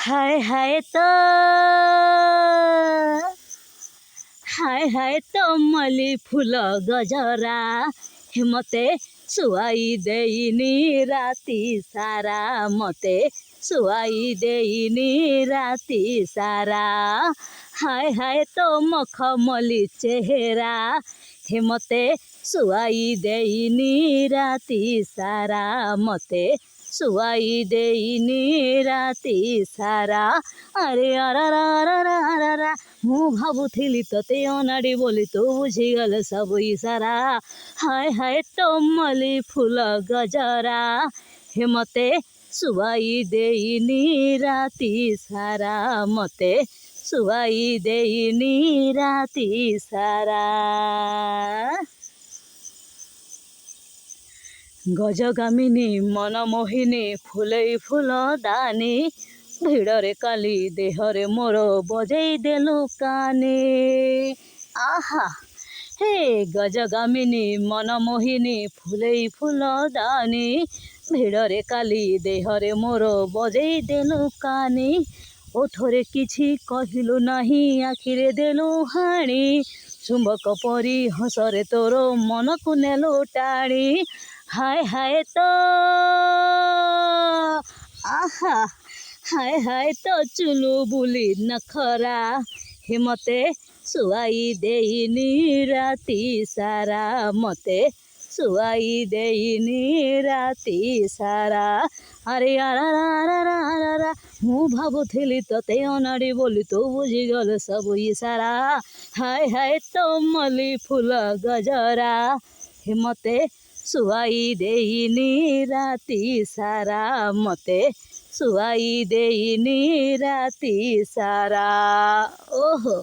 हाय हाय तो मली फूल गजरा हे मते सुआई देइनी राति सारा मते सुआई देइनी राति सारा। हाय तो मखमली चेहरा हे मते सुआई देइनी राति सारा मते सुआई देइनी राति सारा। अरे अरारा ମୁଁ ଭାବୁଥିଲି ତତେ ଅନାଡ଼ି ବୋଲି ତୁ ବୁଝିଗଲେ ସବୁ ଇସାରା। ହାୟ ତ ମଲି ଫୁଲ ଗଜରା ହେ ମତେ ଶୁଆଇ ଦେଇନି ରାତି ସାରା ମତେ ଶୁଆଇ ଦେଇନି ରାତି ସାରା। ଗଜଗାମିନୀ ମନମୋହିନୀ ଫୁଲେଇ ଫୁଲ ଦାନୀ ଭିଡ଼ରେ କାଲି ଦେହରେ ମୋର ବଜେଇ ଦେଲୁ କାନି। ଆହା ହେ ଗଜଗାମିନୀ ମନମୋହିନୀ ଫୁଲେଇ ଫୁଲ ଦାନୀ ଭିଡ଼ରେ କାଲି ଦେହରେ ମୋର ବଜେଇ ଦେଲୁ କାନି। ଓଠରେ କିଛି କହିଲୁ ନାହିଁ ଆଖିରେ ଦେଲୁ ହାଣି ଚୁମ୍ବକ ପରି ହସରେ ତୋର ମନକୁ ନେଲୁ ଟାଣି। ହାୟ ତ ଆହା ହାୟ ତ ଚୁଲୁ ବୁଲି ନଖରା ହେ ମତେ ଶୁଆଇ ଦେଇନି ରାତି ସାରା ମତେ ଶୁଆଇ ଦେଇନି ରାତି ସାରା। ଆରେ ଆରାରା ମୁଁ ଭାବୁଥିଲି ତତେ ଅନାଡ଼ି ବୋଲି ତୁ ବୁଝିଗଲେ ସବୁ ଇସାରା। ହାୟ ତ ମଲି ଫୁଲ ଗଜରା ହେ ମତେ ଶୁଆଇ ଦେଇନି ରାତି ସାରା ମତେ ଶୁଆଇ ଦେଇନି ରାତି ସାରା। ଓହୋ।